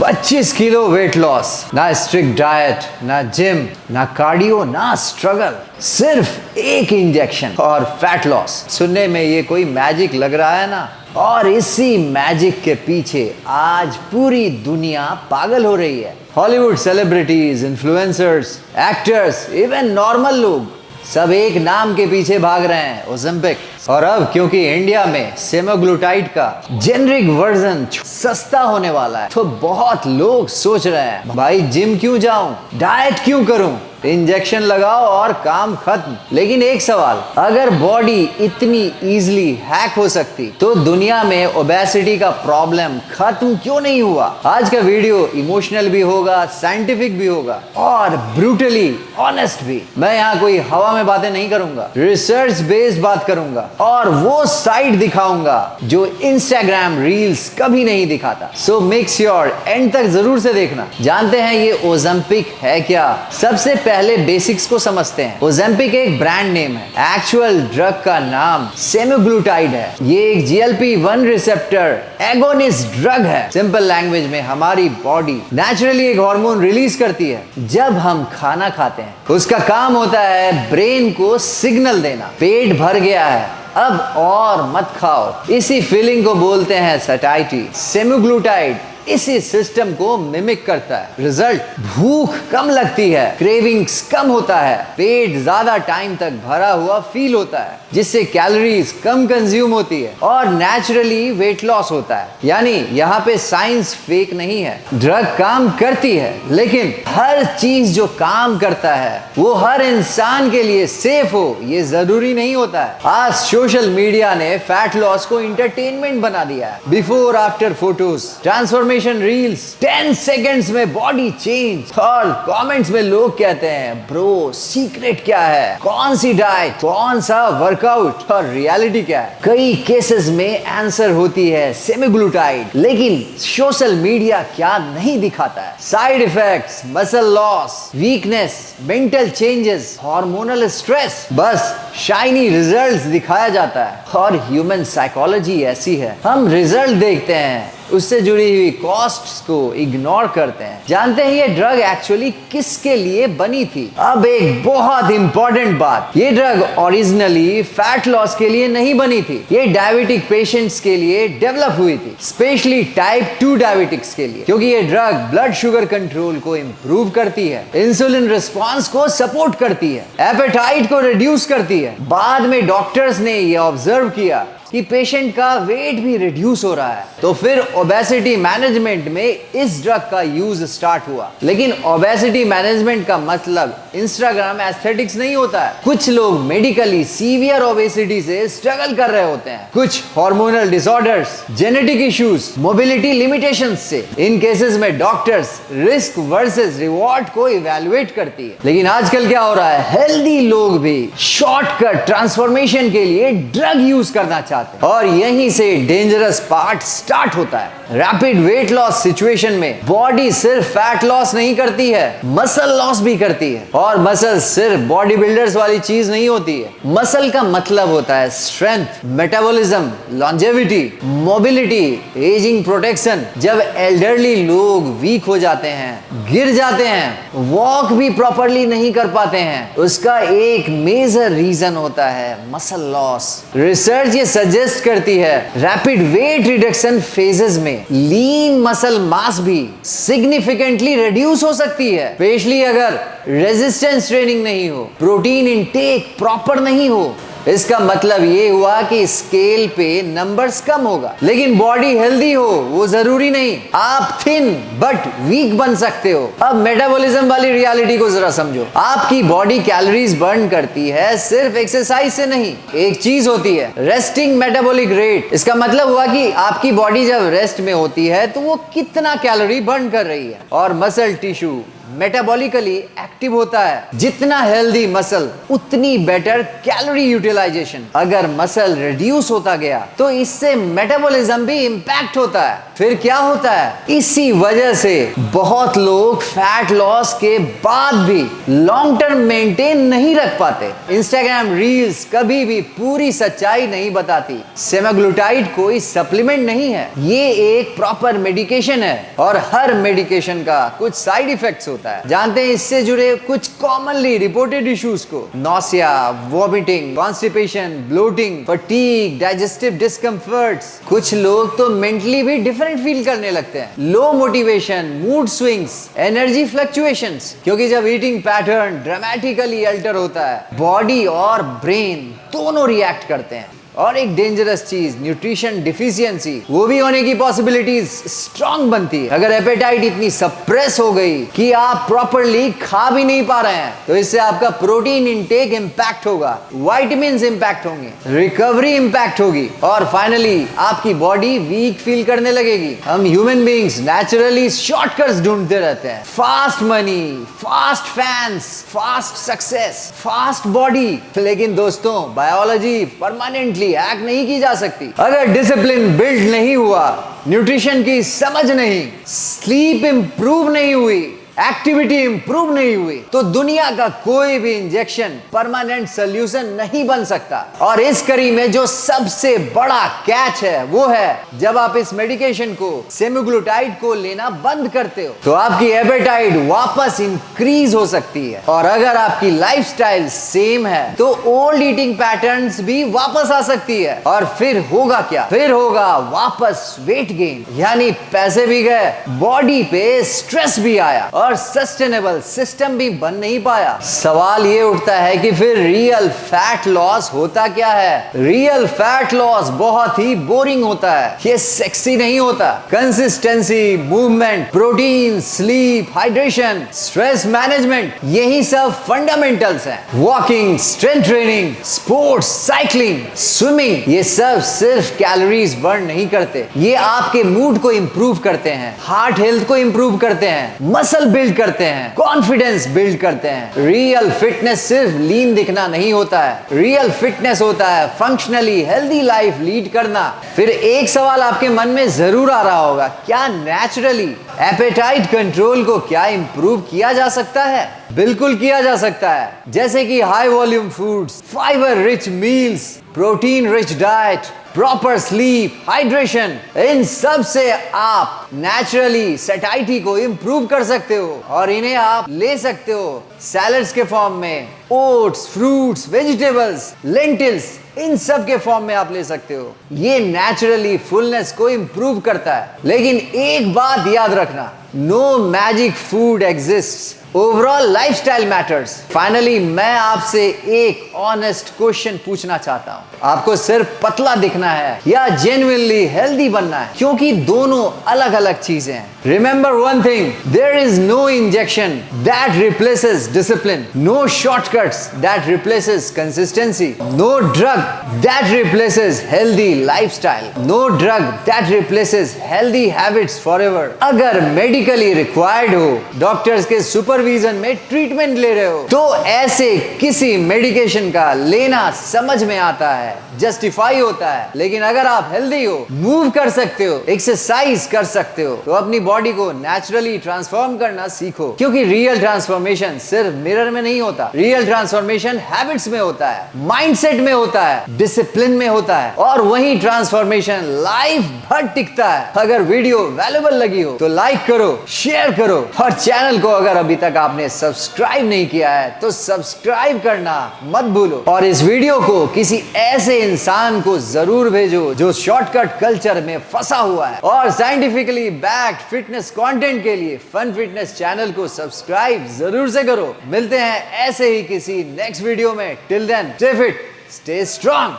25 kilo weight loss, ना strict diet, ना gym, ना कार्डियो, ना स्ट्रगल, सिर्फ एक इंजेक्शन और फैट लॉस। सुनने में ये कोई मैजिक लग रहा है ना? और इसी मैजिक के पीछे आज पूरी दुनिया पागल हो रही है। Hollywood celebrities, influencers, actors, even normal लोग सब एक नाम के पीछे भाग रहे हैं, ओज़ेम्पिक। और अब क्योंकि इंडिया में सेमाग्लूटाइड का जेनरिक वर्जन सस्ता होने वाला है, तो बहुत लोग सोच रहे हैं भाई जिम क्यों जाऊं, डाइट क्यों करूं, इंजेक्शन लगाओ और काम खत्म। लेकिन एक सवाल, अगर बॉडी इतनी इजीली हैक हो सकती तो दुनिया में ओबेसिटी का प्रॉब्लम खत्म क्यों नहीं हुआ? आज का वीडियो इमोशनल भी होगा, साइंटिफिक भी होगा और ब्रूटली ऑनेस्ट भी। मैं यहाँ कोई हवा में बातें नहीं करूंगा, रिसर्च बेस्ड बात करूंगा और वो साइड दिखाऊंगा जो इंस्टाग्राम रील्स कभी नहीं दिखाता। सो मेक श्योर एंड तक जरूर से देखना। जानते हैं ये ओज़ेम्पिक है क्या? सबसे पहले बेसिक्स को समझते हैं। ओज़ेम्पिक एक ब्रांड नेम है, एक्चुअल ड्रग का नाम सेमाग्लूटाइड है। ये एक GLP-1 रिसेप्टर एगोनिस्ट ड्रग है। सिंपल लैंग्वेज में हमारी बॉडी नेचुरली एक हार्मोन रिलीज करती है जब हम खाना खाते हैं। उसका काम होता है ब्रेन को सिग्नल देना, पेट भर गया है, अब और मत खाओ। इसी फीलिंग को बोलते हैं सटाइटी। सेमाग्लूटाइड इसी सिस्टम को मिमिक करता है। रिजल्ट, भूख कम लगती है, क्रेविंग्स कम होता है, पेट ज्यादा टाइम तक भरा हुआ फील होता है जिससे कैलोरीज कम कंज्यूम होती है और नेचुरली वेट लॉस होता है। यानी यहाँ पे साइंस फेक नहीं है, ड्रग काम करती है, लेकिन हर चीज जो काम करता है वो हर इंसान के लिए सेफ हो ये जरूरी नहीं होता है। आज सोशल मीडिया ने फैट लॉस को इंटरटेनमेंट बना दिया है। Before after photos, transformation reels, 10 seconds में बॉडी चेंज। और कमेंट्स में लोग कहते हैं ब्रो सीक्रेट क्या है, कौन सी डाइट, कौन सा वर्कआउट, और रियलिटी क्या है? कई केसेस में आंसर होती है सेमाग्लूटाइड, लेकिन सोशल मीडिया क्या नहीं दिखाता है? Side effects, muscle loss, weakness, mental changes, hormonal stress, बस शाइनी रिजल्ट्स दिखाया जाता है। और ह्यूमन साइकोलॉजी ऐसी है, हम रिजल्ट देखते हैं, उससे जुड़ी हुई कॉस्ट्स को इग्नोर करते हैं। जानते हैं ये ड्रग एक्चुअली किसके लिए बनी थी? अब एक बहुत इंपॉर्टेंट बात, ये ड्रग ओरिजिनली फैट लॉस के लिए नहीं बनी थी। ये डायबिटिक पेशेंट्स के लिए डेवलप हुई थी, स्पेशली टाइप 2 डायबिटिक्स के लिए, क्योंकि ये ड्रग ब्लड शुगर कंट्रोल को इंप्रूव करती है, इंसुलिन रिस्पॉन्स को सपोर्ट करती है, एपेटाइट को रिड्यूस करती है। बाद में डॉक्टर्स ने ये ऑब्जर्व किया कि पेशेंट का वेट भी रिड्यूस हो रहा है, तो फिर ओबेसिटी मैनेजमेंट में इस ड्रग का यूज स्टार्ट हुआ। लेकिन ओबेसिटी मैनेजमेंट का मतलब इंस्टाग्राम एस्थेटिक्स नहीं होता है। कुछ लोग मेडिकली सीवियर ओबेसिटी से स्ट्रगल कर रहे होते हैं, कुछ hormonal disorders, genetic issues, mobility limitations से। इन केसेस में डॉक्टर्स रिस्क वर्सेस रिवॉर्ड को इवैल्यूएट करती है। लेकिन आजकल क्या हो रहा है, हेल्दी लोग भी शॉर्टकट ट्रांसफॉर्मेशन के लिए ड्रग यूज करना चाहते हैं, और यहीं से डेंजरस पार्ट स्टार्ट होता है। रैपिड वेट लॉस सिचुएशन में बॉडी सिर्फ फैट लॉस नहीं करती है, मसल लॉस भी करती है। और मसल सिर्फ बॉडी बिल्डर्स वाली चीज नहीं होती है। मसल का मतलब होता है strength, metabolism, longevity, mobility, ageing protection. जब एल्डरली लोग वीक हो जाते हैं, गिर जाते हैं, वॉक भी प्रॉपरली नहीं कर पाते हैं, उसका एक मेजर रीजन होता है मसल लॉस। रिसर्च ये सजेस्ट करती है रैपिड वेट रिडक्शन फेजेस में लीन मसल मास भी सिग्निफिकेंटली रिड्यूस हो सकती है, स्पेशली अगर रेजिस्टेंस ट्रेनिंग नहीं हो, प्रोटीन इनटेक प्रॉपर नहीं हो। इसका मतलब ये हुआ कि स्केल पे नंबर्स कम होगा, लेकिन बॉडी हेल्दी हो वो जरूरी नहीं। आप थिन बट वीक बन सकते हो। अब मेटाबॉलिज्म वाली रियलिटी को जरा समझो। आपकी बॉडी कैलोरीज बर्न करती है सिर्फ एक्सरसाइज से नहीं, एक चीज होती है रेस्टिंग मेटाबॉलिक रेट। इसका मतलब हुआ कि आपकी बॉडी जब रेस्ट में होती है तो वो कितना कैलोरी बर्न कर रही है। और मसल टिश्यू मेटाबॉलिकली एक्टिव होता है। जितना हेल्दी मसल उतनी बेटर कैलोरी यूटिलाइजेशन। अगर मसल रिड्यूस होता गया तो इससे मेटाबॉलिज्म भी इंपैक्ट होता है। फिर क्या होता है? इसी वजह से बहुत लोग फैट लॉस के बाद भी लॉन्ग टर्म मेंटेन नहीं रख पाते। इंस्टाग्राम रील्स कभी भी पूरी सच्चाई नहीं बताती। सेमाग्लूटाइड कोई सप्लीमेंट नहीं है, ये एक प्रॉपर मेडिकेशन है और हर मेडिकेशन का कुछ साइड इफेक्ट्स होता है। जानते हैं इससे जुड़े कुछ कॉमनली रिपोर्टेड इश्यूज को? Nausea, vomiting, constipation, bloating, fatigue, digestive discomforts. कुछ लोग तो मेंटली भी डिफरेंट फील करने लगते हैं। Low motivation, mood swings, energy fluctuations. क्योंकि जब ईटिंग पैटर्न ड्रामेटिकली अल्टर होता है, बॉडी और ब्रेन दोनों रिएक्ट करते हैं। और एक डेंजरस चीज, न्यूट्रिशन डिफिशियंसी, वो भी होने की पॉसिबिलिटीज स्ट्रांग बनती है। अगर एपेटाइट इतनी सप्रेस हो गई कि आप प्रॉपरली खा भी नहीं पा रहे हैं, तो इससे आपका प्रोटीन इंटेक इंपैक्ट होगा, विटामिन्स इंपैक्ट होंगे, रिकवरी इंपैक्ट होगी और फाइनली आपकी बॉडी वीक फील करने लगेगी। हम ह्यूमन बीइंग्स नेचुरली शॉर्टकट्स ढूंढते रहते हैं। Fast money, fast fans, fast success, fast body. लेकिन दोस्तों, बायोलॉजी परमानेंटली हैक नहीं की जा सकती। अगर डिसिप्लिन बिल्ड नहीं हुआ, न्यूट्रिशन की समझ नहीं, स्लीप इंप्रूव नहीं हुई, एक्टिविटी इंप्रूव नहीं हुई, तो दुनिया का कोई भी इंजेक्शन परमानेंट सॉल्यूशन नहीं बन सकता। और इस कड़ी में जो सबसे बड़ा कैच है वो है, जब आप इस मेडिकेशन को, सेमाग्लूटाइड को लेना बंद करते हो तो आपकी एपेटाइट वापस इंक्रीज हो सकती है। और अगर आपकी लाइफस्टाइल सेम है तो ओल्ड ईटिंग पैटर्न्स भी वापस आ सकती है। और फिर होगा क्या? फिर होगा वापस वेट गेन, यानी पैसे भी गए, बॉडी पे स्ट्रेस भी आया और सस्टेनेबल सिस्टम भी बन नहीं पाया। सवाल ये उठता है कि फिर रियल फैट लॉस होता क्या है? रियल फैट लॉस बहुत ही बोरिंग होता है, ये सेक्सी नहीं होता। Consistency, movement, protein, sleep, hydration, stress management, यही सब फंडामेंटल्स हैं। Walking, strength training, sports, cycling, swimming, ये सब सिर्फ कैलोरीज बर्न नहीं करते, ये आपके मूड को इंप्रूव करते हैं, हार्ट हेल्थ को इंप्रूव करते हैं, मसल बिल्ड करते हैं, कॉन्फिडेंस बिल्ड करते हैं। रियल फिटनेस सिर्फ लीन दिखना नहीं होता है, रियल फिटनेस होता है फंक्शनली हेल्दी लाइफ लीड करना। फिर एक सवाल आपके मन में जरूर आ रहा होगा, क्या नेचुरली एपेटाइट कंट्रोल को क्या इंप्रूव किया जा सकता है? बिल्कुल किया जा सकता है, जैसे कि high volume foods, fibre rich meals, protein rich diet, proper sleep, hydration, इन सब से आप नेचुरली सैटिस्फैक्शन को इंप्रूव कर सकते हो। और इन्हें आप ले सकते हो सैलड्स के फॉर्म में, ओट्स, फ्रूट्स, वेजिटेबल्स, लेंटिल्स, इन सब के फॉर्म में आप ले सकते हो। ये नेचुरली फुलनेस को इंप्रूव करता है। लेकिन एक बात याद रखना, no magic food exists, overall lifestyle matters. Finally मैं आपसे एक ऑनेस्ट क्वेश्चन पूछना चाहता हूं, आपको सिर्फ पतला दिखना है या जेन्युइनली हेल्दी बनना है? क्योंकि दोनों अलग अलग चीजें हैं। Remember one thing, there is no injection that replaces discipline, no shortcuts that replaces consistency, no drug that replaces healthy lifestyle, no drug that replaces healthy habits forever. अगर मेडिकली रिक्वायर्ड हो, डॉक्टर्स के supervision में treatment ले रहे हो, तो ऐसे किसी मेडिकेशन का लेना समझ में आता है, जस्टिफाई होता है। लेकिन अगर आप हेल्दी हो, मूव कर सकते हो, एक्सरसाइज कर सकते हो, तो अपनी बॉडी को नेचुरली ट्रांसफॉर्म करना सीखो। क्योंकि रियल ट्रांसफॉर्मेशन सिर्फ मिरर में नहीं होता, रियल ट्रांसफॉर्मेशन हैबिट्स में होता है, माइंडसेट में होता है, डिसिप्लिन में होता है, और वही ट्रांसफॉर्मेशन लाइफ भर टिकता है। अगर वीडियो वैल्यूएबल लगी हो तो लाइक करो, शेयर करो, और चैनल को अगर अभी तक आपने सब्सक्राइब नहीं किया है तो सब्सक्राइब करना मत भूलो। और इस वीडियो को किसी ऐसे इंसान को जरूर भेजो जो शॉर्टकट कल्चर में फंसा हुआ है। और साइंटिफिकली बैक्ड फिटनेस कंटेंट के लिए फन फिटनेस चैनल को सब्सक्राइब जरूर से करो। मिलते हैं ऐसे ही किसी नेक्स्ट वीडियो में। Till then stay fit, stay strong.